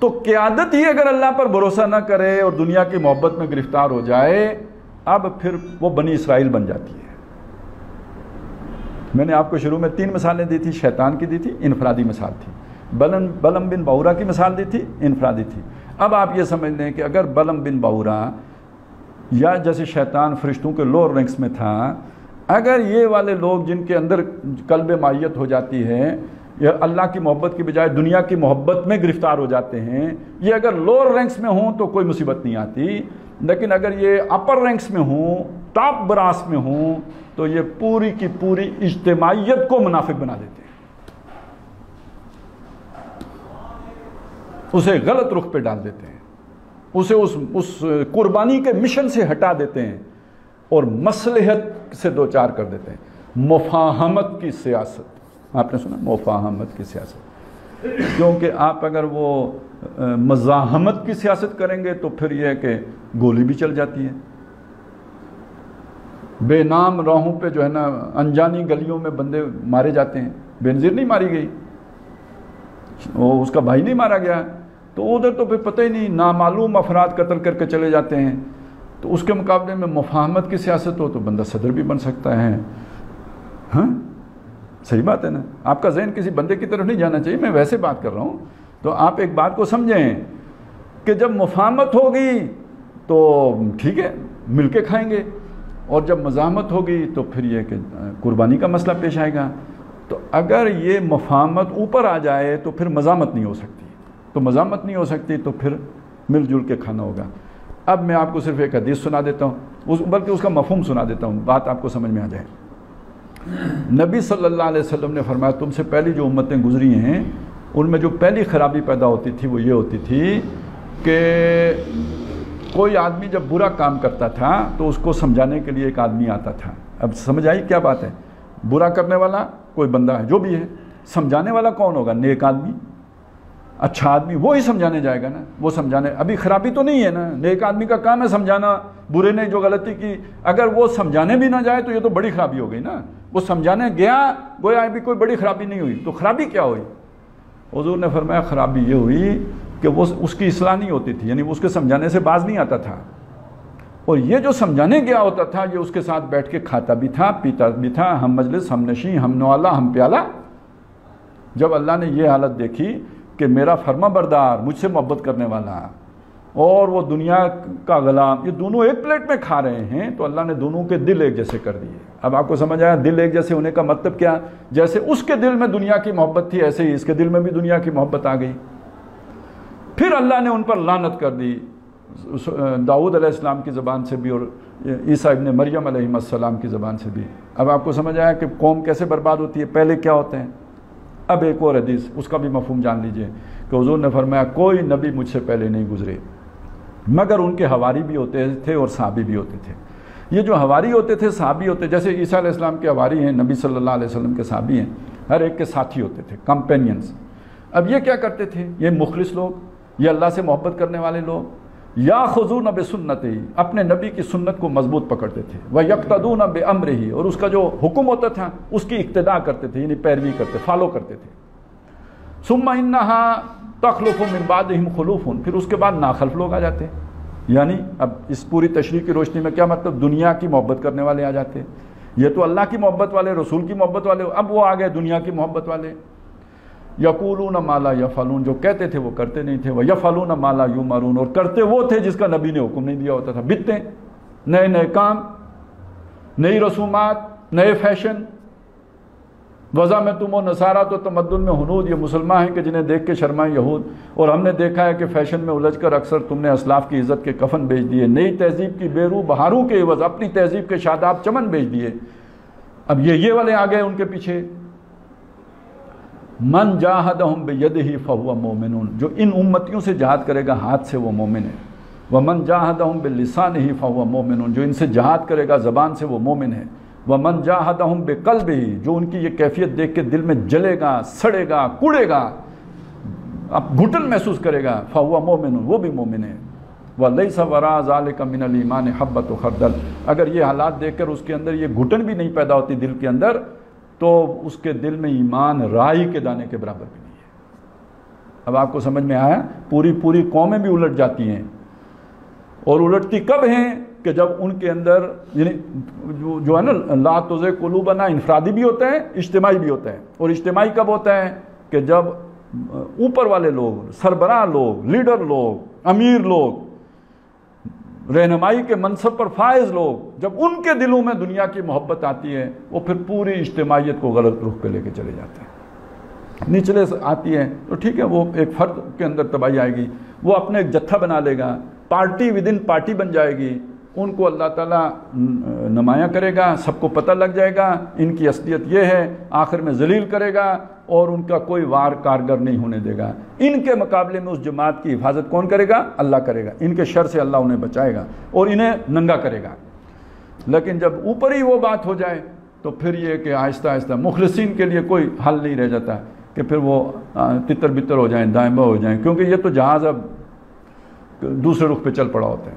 تو قیادت ہی اگر اللہ پر بھروسہ نہ کرے اور دنیا کی محبت میں گرفتار ہو جائے، اب پھر وہ بنی اسرائیل بن جاتی ہے۔ میں نے آپ کو شروع میں 3 مثالیں دی تھی، شیطان کی دی تھی، انفرادی مثال تھی، بلم بن باورا کی مثال دی تھی، انفرادی تھی۔ اب آپ یہ سمجھ لیں کہ اگر بلم بن باورا یا جیسے شیطان فرشتوں کے لوور رینکس میں تھا، اگر یہ والے لوگ جن کے اندر قلب مائیت ہو جاتی ہے یا اللہ کی محبت کی بجائے دنیا کی محبت میں گرفتار ہو جاتے ہیں، یہ اگر لوور رینکس میں ہوں تو کوئی مصیبت نہیں آتی، لیکن اگر یہ اپر رینکس میں ہوں، ٹاپ براس میں ہوں، تو یہ پوری کی پوری اجتماعیت کو منافق بنا دیتے ہیں، اسے غلط رخ پہ ڈال دیتے ہیں، اسے اس قربانی کے مشن سے ہٹا دیتے ہیں اور مصلحت سے دوچار کر دیتے ہیں۔ مفاہمت کی سیاست، آپ نے سنا مفاہمت کی سیاست، کیونکہ آپ اگر وہ مزاحمت کی سیاست کریں گے تو پھر یہ ہے کہ گولی بھی چل جاتی ہے، بے نام راہوں پہ جو ہے نا انجانی گلیوں میں بندے مارے جاتے ہیں، بینظیر نہیں ماری گئی، وہ اس کا بھائی نہیں مارا گیا، تو ادھر تو پھر پتہ ہی نہیں، نامعلوم افراد قتل کر کے چلے جاتے ہیں۔ تو اس کے مقابلے میں مفاہمت کی سیاست ہو تو بندہ صدر بھی بن سکتا ہے۔ ہاں صحیح بات ہے نا، آپ کا ذہن کسی بندے کی طرف نہیں جانا چاہیے، میں ویسے بات کر رہا ہوں۔ تو آپ ایک بات کو سمجھیں کہ جب مفاہمت ہوگی تو ٹھیک ہے مل کے کھائیں گے، اور جب مزاحمت ہوگی تو پھر یہ کہ قربانی کا مسئلہ پیش آئے گا۔ تو اگر یہ مفاہمت اوپر آ جائے تو پھر مزاحمت نہیں ہو سکتی، تو مزاحمت نہیں ہو سکتی تو پھر مل جل کے کھانا ہوگا۔ اب میں آپ کو صرف ایک حدیث سنا دیتا ہوں، بلکہ اس کا مفہوم سنا دیتا ہوں، بات آپ کو سمجھ میں آ جائے۔ نبی صلی اللہ علیہ وسلم نے فرمایا تم سے پہلی جو امتیں گزری ہیں ان میں جو پہلی خرابی پیدا ہوتی تھی وہ یہ ہوتی تھی کہ کوئی آدمی جب برا کام کرتا تھا تو اس کو سمجھانے کے لیے ایک آدمی آتا تھا۔ اب سمجھ آئی کیا بات ہے؟ برا کرنے والا کوئی بندہ ہے جو بھی ہے، سمجھانے والا کون ہوگا؟ نیک آدمی، اچھا آدمی، وہی سمجھانے جائے گا نا، وہ سمجھانے، ابھی خرابی تو نہیں ہے نا، نیک آدمی کا کام ہے سمجھانا، برے نے جو غلطی کی اگر وہ سمجھانے بھی نہ جائے تو یہ تو بڑی خرابی ہو گئی نا، وہ سمجھانے گیا گویا ابھی کوئی بڑی خرابی نہیں ہوئی، تو خرابی کیا ہوئی؟ حضور نے فرمایا خرابی یہ ہوئی کہ وہ اس کی اصلاح نہیں ہوتی تھی، یعنی اس کے سمجھانے سے باز نہیں آتا تھا، اور یہ جو سمجھانے گیا ہوتا تھا یہ اس کے ساتھ بیٹھ کے کھاتا بھی تھا، پیتا بھی تھا، ہم مجلس، ہم نشیں، ہم نوالا، ہم پیالہ۔ جب اللہ نے یہ حالت دیکھی کہ میرا فرما بردار، مجھ سے محبت کرنے والا اور وہ دنیا کا غلام، یہ دونوں ایک پلیٹ میں کھا رہے ہیں، تو اللہ نے دونوں کے دل ایک جیسے کر دیے۔ اب آپ کو سمجھ آیا دل ایک جیسے ہونے کا مطلب کیا؟ جیسے اس کے دل میں دنیا کی محبت تھی ایسے ہی اس کے دل میں بھی دنیا کی محبت آ گئی۔ پھر اللہ نے ان پر لعنت کر دی، داؤد علیہ السلام کی زبان سے بھی اور عیسیٰ ابن مریم علیہ السلام کی زبان سے بھی۔ اب آپ کو سمجھ آیا کہ قوم کیسے برباد ہوتی ہے، پہلے کیا ہوتے ہیں۔ اب ایک اور حدیث، اس کا بھی مفہوم جان لیجئے کہ حضور نے فرمایا کوئی نبی مجھ سے پہلے نہیں گزرے مگر ان کے حواری بھی ہوتے تھے اور صحابی بھی ہوتے تھے۔ یہ جو حواری ہوتے تھے، صحابی ہوتے، جیسے عیسیٰ علیہ السلام کے حواری ہیں، نبی صلی اللہ علیہ وسلم کے صحابی ہیں، ہر ایک کے ساتھی ہوتے تھے، کمپینینز۔ اب یہ کیا کرتے تھے؟ یہ مخلص لوگ، یہ اللہ سے محبت کرنے والے لوگ، یاخذون بسنتہ، اپنے نبی کی سنت کو مضبوط پکڑتے تھے، ویقتدون بامرہ، اور اس کا جو حکم ہوتا تھا اس کی اقتداء کرتے تھے، یعنی پیروی کرتے، فالو کرتے تھے۔ ثم انہا تخلف من بعدہم خلوف، پھر اس کے بعد ناخلف لوگ آ جاتے، یعنی اب اس پوری تشریح کی روشنی میں کیا مطلب؟ دنیا کی محبت کرنے والے آ جاتے، یہ تو اللہ کی محبت والے، رسول کی محبت والے، اب وہ آ گئے دنیا کی محبت والے۔ یقولون ما لا یفعلون، جو کہتے تھے وہ کرتے نہیں تھے، ویفعلون ما لا یؤمرون، اور کرتے وہ تھے جس کا نبی نے حکم نہیں دیا ہوتا تھا، بدعتیں، نئے نئے کام، نئی رسومات، نئے فیشن۔ وضع میں تم و نصارہ تو تمدن میں ہنود، یہ مسلمان ہیں کہ جنہیں دیکھ کے شرمائیں یہود، اور ہم نے دیکھا ہے کہ فیشن میں الجھ کر اکثر تم نے اسلاف کی عزت کے کفن بیچ دیے، نئی تہذیب کی بیرو بہاروں کے عوض اپنی تہذیب کے شاداب چمن بیچ دیے۔ اب یہ والے آ گئے ان کے پیچھے۔ من جاہدہم بیدہ فہو مومن، جو ان امتیوں سے جہاد کرے گا ہاتھ سے وہ مومن ہے۔ ومن جاہدہم بلسانہ فہو مومن، جو ان سے جہاد کرے گا زبان سے وہ مومن ہے۔ ومن جاہدہم بقلبہ، جو ان کی یہ کیفیت دیکھ کے دل میں جلے گا، سڑے گا، کوڑے گا، اب گھٹن محسوس کرے گا، فہو مومن، وہ بھی مومن ہے۔ وَلَيْسَ وَرَاءَ ذَلِكَ مِنَ الْإِيمَانِ حَبَّةُ خَرْدَلٍ، اگر یہ حالات دیکھ کر اس کے اندر یہ گھٹن بھی نہیں پیدا ہوتی دل کے اندر، تو اس کے دل میں ایمان رائی کے دانے کے برابر بھی نہیں ہے۔ اب آپ کو سمجھ میں آیا؟ پوری قومیں بھی الٹ جاتی ہیں، اور الٹتی کب ہیں کہ جب ان کے اندر یعنی جو ہے نا لا تزغ قلوبنا انفرادی بھی ہوتا ہے، اجتماعی بھی ہوتا ہے. اور اجتماعی کب ہوتا ہے؟ کہ جب اوپر والے لوگ، سربراہ لوگ، لیڈر لوگ، امیر لوگ، رہنمائی کے منصب پر فائز لوگ، جب ان کے دلوں میں دنیا کی محبت آتی ہے، وہ پھر پوری اجتماعیت کو غلط رخ پہ لے کے چلے جاتے ہیں. نچلے سے آتی ہے تو ٹھیک ہے، وہ ایک فرد کے اندر تباہی آئے گی، وہ اپنے ایک جتھا بنا لے گا، پارٹی ود ان پارٹی بن جائے گی، ان کو اللہ تعالیٰ نمایاں کرے گا، سب کو پتہ لگ جائے گا ان کی اصلیت یہ ہے، آخر میں ذلیل کرے گا اور ان کا کوئی وار کارگر نہیں ہونے دے گا. ان کے مقابلے میں اس جماعت کی حفاظت کون کرے گا؟ اللہ کرے گا. ان کے شر سے اللہ انہیں بچائے گا اور انہیں ننگا کرے گا. لیکن جب اوپر ہی وہ بات ہو جائے تو پھر یہ کہ آہستہ آہستہ مخلصین کے لیے کوئی حل نہیں رہ جاتا کہ پھر وہ تتر بتر ہو جائیں، دائیں بائیں ہو جائیں، کیونکہ یہ تو جہاز اب دوسرے رخ پہ چل پڑا ہوتا ہے.